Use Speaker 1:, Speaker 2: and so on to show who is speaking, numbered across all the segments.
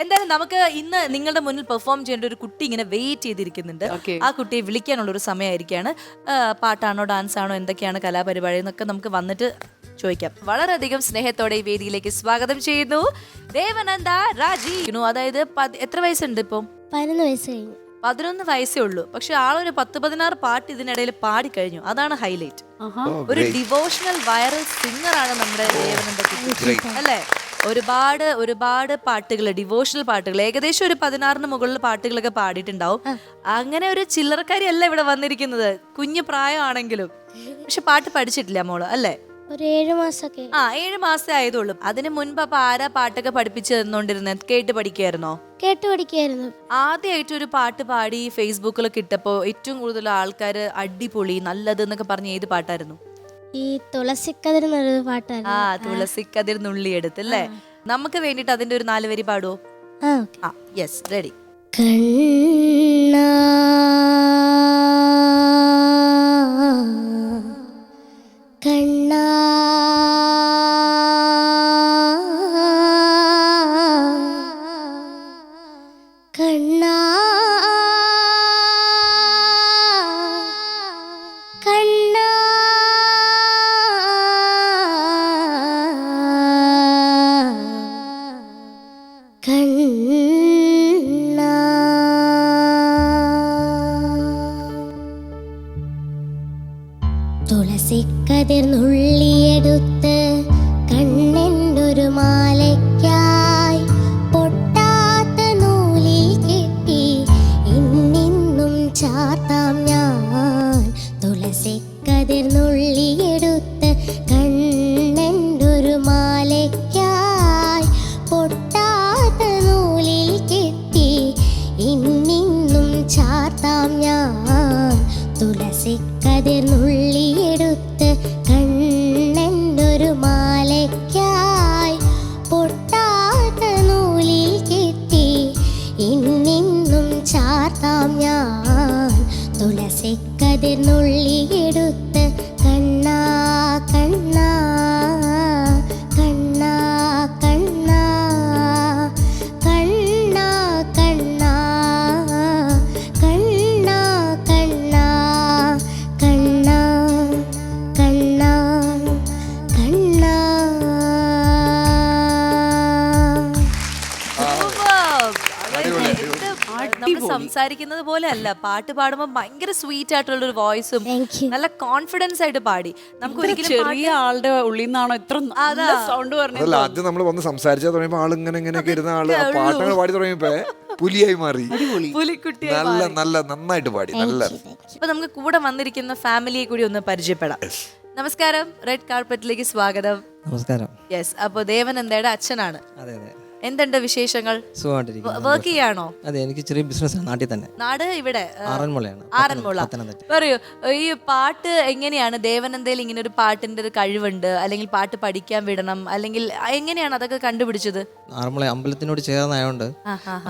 Speaker 1: എന്തായാലും നമുക്ക് ഇന്ന് നിങ്ങളുടെ മുന്നിൽ പെർഫോം ചെയ്യേണ്ട ഒരു കുട്ടി ഇങ്ങനെ വെയിറ്റ് ചെയ്തിരിക്കുന്നുണ്ട്. ആ കുട്ടിയെ വിളിക്കാനുള്ള ഒരു സമയമായിരിക്കാണ്. പാട്ടാണോ ഡാൻസ് ആണോ എന്തൊക്കെയാണ് കലാപരിപാടി എന്നൊക്കെ നമുക്ക് വന്നിട്ട് ചോദിക്കാം. വളരെയധികം സ്നേഹത്തോടെ ഈ വേദിയിലേക്ക് സ്വാഗതം ചെയ്യുന്നു ദേവനന്ദ രാജീവ്. അതായത് എത്ര വയസ്സുണ്ട് ഇപ്പം?
Speaker 2: 11 വയസ്സ് കഴിഞ്ഞു.
Speaker 1: 11 വയസ്സേ ഉള്ളൂ. പക്ഷെ ആളൊരു 10-16 പാട്ട് ഇതിനിടയിൽ പാടിക്കഴിഞ്ഞു. അതാണ് ഹൈലൈറ്റ്. ഒരു ഡിവോഷണൽ വൈറൽ സിംഗർ ആണ് നമ്മുടെ ദേവനന്ദ കുട്ടി അല്ലേ? ഒരുപാട് പാട്ടുകൾ, ഡിവോഷണൽ പാട്ടുകൾ, ഏകദേശം ഒരു 16 മുകളിൽ പാട്ടുകളൊക്കെ പാടിയിട്ടുണ്ടാവും. അങ്ങനെ ഒരു ചില്ലറക്കാരി അല്ല ഇവിടെ വന്നിരിക്കുന്നത്, കുഞ്ഞു പ്രായമാണെങ്കിലും. പക്ഷെ പാട്ട് പഠിച്ചിട്ടില്ല മോള് അല്ലേ?
Speaker 2: ഒരു 7 മാസമൊക്കെ.
Speaker 1: 7 മാസേ ആയതുള്ളൂ. അതിന് മുൻപ് അപ്പൊ ആരാ പാട്ടൊക്കെ പഠിപ്പിച്ചു തന്നോണ്ടിരുന്നത്? കേട്ട് പഠിക്കായിരുന്നോ?
Speaker 2: കേട്ട് പഠിക്കായിരുന്നു.
Speaker 1: ആദ്യമായിട്ട് ഒരു പാട്ട് പാടി ഫേസ്ബുക്കിലൊക്കെ ഇട്ടപ്പോ ഏറ്റവും കൂടുതൽ ആൾക്കാർ അടിപൊളി നല്ലത് എന്നൊക്കെ പറഞ്ഞ ഏത് പാട്ടായിരുന്നു?
Speaker 2: ഈ തുളസിക്കതിർ എന്നൊരു പാട്ടായിരുന്നു.
Speaker 1: തുളസിക്കതിർ നുള്ളിയെടുത്തല്ലേ? നമുക്ക് വേണ്ടിട്ട് അതിന്റെ ഒരു 4 വരി പാടുവോ? Yes, ready.
Speaker 2: കണ്ണാ കണ്ണാ കണ്ണാ കണ്ണാ കണ്ണാ തുളസിക്കതിർ നുള്ളിയെടുത്ത് കണ്ണെൻ്റൊരു മാലയ്ക്കായി പൊട്ടാത്ത നൂലിൽ കെട്ടി ഇന്നിന്നും ചാർത്താം ഞാൻ. തുളസിക്കതിർ നുള്ളിയെടുത്ത് കണ്ണെൻ്റൊരു മാലയ്ക്കായി പൊട്ടാത്ത നൂലിൽ കെട്ടി ഇന്നിന്നും ചാർത്താം ഞാൻ. തുളസിക്കതിർ നുള്ളിയെടുത്ത് കണ്ണെൻ്റൊരു മാലയ്ക്കായി പൊട്ടാത്ത നൂലിൽ കെട്ടി ഇന്നിന്നും ചാർത്താം ഞാൻ. തുളസിക്കതിർ നുള്ളിയെടുത്ത് കണ്ണാ കണ്ണാ കണ്ണാ കണ്ണാ കണ്ണാ കണ്ണാ കണ്ണാ കണ്ണാ കണ്ണാ കണ്ണാ കണ്ണാ.
Speaker 1: നമ്മൾ സംസാരിക്കുന്നത് പോലെ അല്ല, പാട്ട് പാടുമ്പോൾ ഭയങ്കര സ്വീറ്റ് ആയിട്ടുള്ള ഒരു വോയിസും നല്ല കോൺഫിഡൻസ് ആയിട്ട് പാടി. നമുക്ക് ഒരിക്കലും
Speaker 3: ചെറിയ ആളുടെ ഉള്ളിൽ നിന്നാണോ ഇത്ര സൗണ്ട് പറഞ്ഞത്?
Speaker 4: ആദ്യം നമ്മൾ വന്ന് സംസാരിച്ചാൽ തുടങ്ങിയപ്പോ ആള് ഇങ്ങനെയൊക്കെ ഇരുന്ന ആള് പാട്ടങ്ങൾ പാടി തുടങ്ങിയപ്പോ പുലിയായി മാറി.
Speaker 1: പുലിക്കുട്ടിയെ
Speaker 4: നന്നായിട്ട് പാടി. നല്ല.
Speaker 1: ഇപ്പൊ നമുക്ക് കൂടെ വന്നിരിക്കുന്ന ഫാമിലിയെ കൂടി ഒന്ന് പരിചയപ്പെടാം. നമസ്കാരം, റെഡ് കാർപ്പറ്റിലേക്ക് സ്വാഗതം.
Speaker 5: നമസ്കാരം.
Speaker 1: യെസ്, അപ്പൊ ദേവനന്ദയുടെ അച്ഛനാണ്.
Speaker 5: അതെ അതെ.
Speaker 1: എന്തുണ്ട് വിശേഷങ്ങൾ? വർക്ക് ചെയ്യാണോ?
Speaker 5: അതെ, എനിക്ക് ചെറിയ ബിസിനസ് നാട്ടിൽ തന്നെ.
Speaker 1: നാട് ഇവിടെ
Speaker 5: ആറന്മുളയാണ്.
Speaker 1: ആറന്മുള. പറയൂ, ഈ പാട്ട് എങ്ങനെയാണ്? ദേവനന്ദയിൽ ഇങ്ങനെ ഒരു പാട്ടിന്റെ ഒരു കഴിവുണ്ട്, അല്ലെങ്കിൽ പാട്ട് പഠിക്കാൻ വിടണം, അല്ലെങ്കിൽ എങ്ങനെയാണ് അതൊക്കെ കണ്ടുപിടിച്ചത്?
Speaker 5: ആറന്മുള അമ്പലത്തിനോട് ചേർന്നായോണ്ട്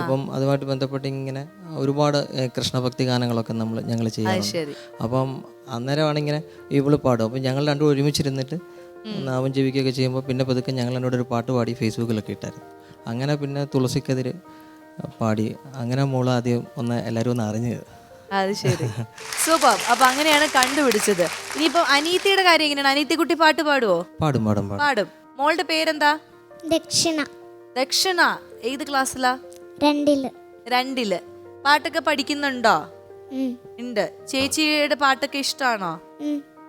Speaker 5: അപ്പം അതുമായിട്ട് ബന്ധപ്പെട്ട് ഇങ്ങനെ ഒരുപാട് കൃഷ്ണഭക്തി ഗാനങ്ങളൊക്കെ ഞങ്ങൾ ചെയ്യാറുണ്ട്. അപ്പം അന്നേരമാണ് ഇങ്ങനെ ഇവള് പാടും. അപ്പം ഞങ്ങൾ രണ്ടും ഒരുമിച്ചിരുന്നിട്ട് നാമം ജപിക്കുകയൊക്കെ ചെയ്യുമ്പോൾ പിന്നെ പതുക്കെ ഞങ്ങൾ എന്നോട് ഒരു പാട്ട് പാടി ഫേസ്ബുക്കിലൊക്കെ ഇട്ടായിരുന്നു. അങ്ങനെ പിന്നെ തുളസിക്കെതിരെ പാടി. അങ്ങനെ മോള് ആദ്യം എല്ലാവരും ഒന്ന് അറിഞ്ഞത്.
Speaker 1: അത് ശരി, സൂപ്പർ. അപ്പൊ അങ്ങനെയാണ് കണ്ടുപിടിച്ചത്. ഇനിയിപ്പോ അനീത്തിയുടെ കാര്യം എങ്ങനെയാണ്? അനീത്തി കുട്ടി പാട്ട് പാടുവോ?
Speaker 5: പാടും പാടും
Speaker 1: പാടും. മോളുടെ പേരെന്താ?
Speaker 2: ദക്ഷിണ.
Speaker 1: ദക്ഷിണ ഏത് ക്ലാസ്സിലാ?
Speaker 2: 2ല്.
Speaker 1: പാട്ടൊക്കെ പഠിക്കുന്നുണ്ടോ? ഉണ്ട്. ചേച്ചിയുടെ പാട്ടൊക്കെ ഇഷ്ടമാണോ?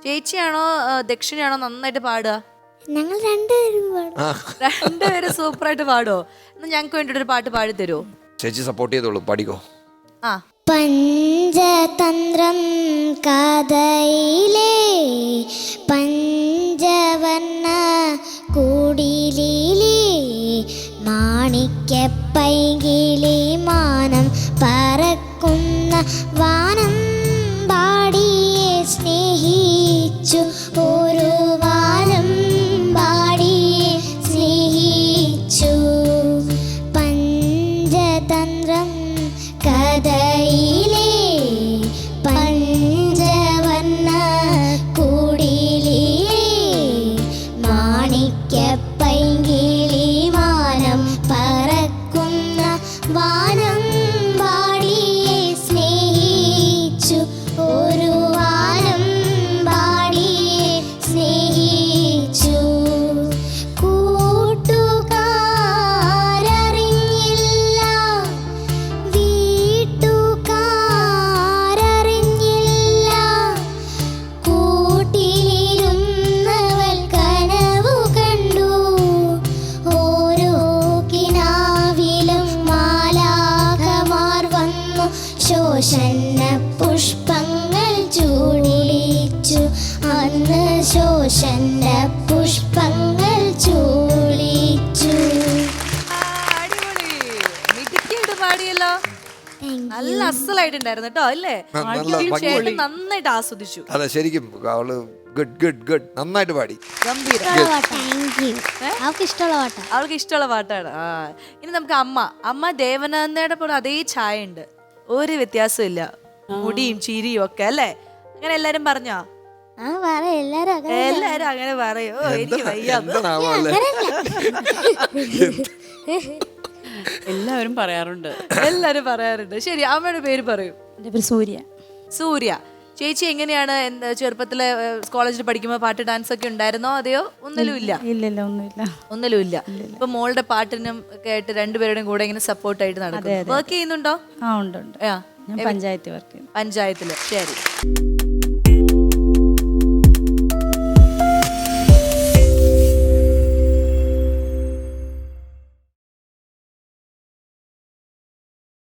Speaker 1: ചേച്ചിയാണോ ദക്ഷിണയാണോ നന്നായിട്ട് പാടുക?
Speaker 2: ഞങ്ങൾ
Speaker 1: രണ്ടുപേരും സൂപ്പറായിട്ട് പാടുവോ? എന്നാ ഞങ്ങൾക്ക് വേണ്ടിട്ട് ഒരു പാട്ട് പാടി തരുമോ?
Speaker 4: ചേച്ചി സപ്പോർട്ട് ചെയ്തോളൂ, പാടിക്കോ.
Speaker 2: പഞ്ചതന്ത്രം കഥയിലെ പഞ്ചവർണ്ണ കൂടിലേ മാണിക്യപ്പൈകിളി മാനം പറക്കുന്ന വാനം പാടിയെ സ്നേഹിച്ചു ഒരു വാനം പാടിയെ സ്നേഹിച്ചു. പഞ്ചതന്ത്രം കഥയിലെ പഞ്ചവർണ്ണ കൂടിലേ മാണിക്യപ്പൈകിളി മാനം പറക്കുന്ന വാനം പാടിയെ സ്നേഹിച്ചു, ഒരു വാനം പാടിയെ സ്നേഹിച്ചു. കൂട്ടുകാരറിഞ്ഞില്ല, വീട്ടുകാരറിഞ്ഞില്ല, കൂട്ടിലിരുന്നവൾ കനവു കണ്ടു. ഓരോ കിനാവിലും മാലാഖമാർ വന്നു ശോഷന്ന പുഷ്പങ്ങൾ ചൂടിച്ചു. അന്ന് ശോഷന്ന പുഷ്പങ്ങൾ ചൂടിച്ചു.
Speaker 1: അടിപൊളി, മിടുക്കിയായിട്ട് പാടിയല്ലോ. നല്ല അസലായിട്ടുണ്ടായിരുന്നു കേട്ടോ, അല്ലേ?
Speaker 4: നല്ല
Speaker 1: ചേട്ടൻ നന്നായിട്ട് ആസ്വദിച്ചു.
Speaker 4: അതെ, ശരിക്കും അവള് ഗുഡ് ഗുഡ് ഗുഡ്, നന്നായിട്ട് പാടി.
Speaker 1: ഗംഭീരം.
Speaker 2: അവൾക്ക് ഇഷ്ടമുള്ള പാട്ടാ.
Speaker 1: അവൾക്ക് ഇഷ്ടമുള്ള പാട്ടാണ്. ഇനി നമുക്ക് അമ്മ ദേവനന്ദയുടെ പോലെ അതേ ചായ ഉണ്ട്, ഒരു വ്യത്യാസവും ഇല്ല, മുടിയും ചിരിയും ഒക്കെ, അല്ലേ? അങ്ങനെ എല്ലാരും പറഞ്ഞോ? എല്ലാരും അങ്ങനെ പറയോ? എനിക്ക് വയ്യ.
Speaker 4: എന്താണാവല്ലേ?
Speaker 3: എല്ലാവരും പറയാറുണ്ട്.
Speaker 1: എല്ലാരും പറയാറുണ്ട്. ശരി, അമ്മയുടെ പേര് പറയൂ.
Speaker 6: എൻ്റെ പേര് സൂര്യ.
Speaker 1: സൂര്യ. ചേച്ചി എങ്ങനെയാണ് ചെറുപ്പത്തിലെ കോളേജിൽ പഠിക്കുമ്പോൾ പാട്ട് ഡാൻസ് ഒക്കെ ഉണ്ടായിരുന്നോ, അതെയോ ഒന്നിലും ഇല്ല?
Speaker 6: ഇല്ലില്ല, ഒന്നുമില്ല.
Speaker 1: ഒന്നിലും ഇല്ല. ഇപ്പൊ മോളുടെ പാട്ടിനും ഒക്കെ ആയിട്ട് രണ്ടുപേരുടെയും കൂടെ ഇങ്ങനെ സപ്പോർട്ടായിട്ട് നടക്കും. വർക്ക് ചെയ്യുന്നുണ്ടോ?
Speaker 6: ഉണ്ട്. ഞാൻ പഞ്ചായത്ത് വർക്ക് ചെയ്യുന്നു.
Speaker 1: പഞ്ചായത്തില്. ശരി.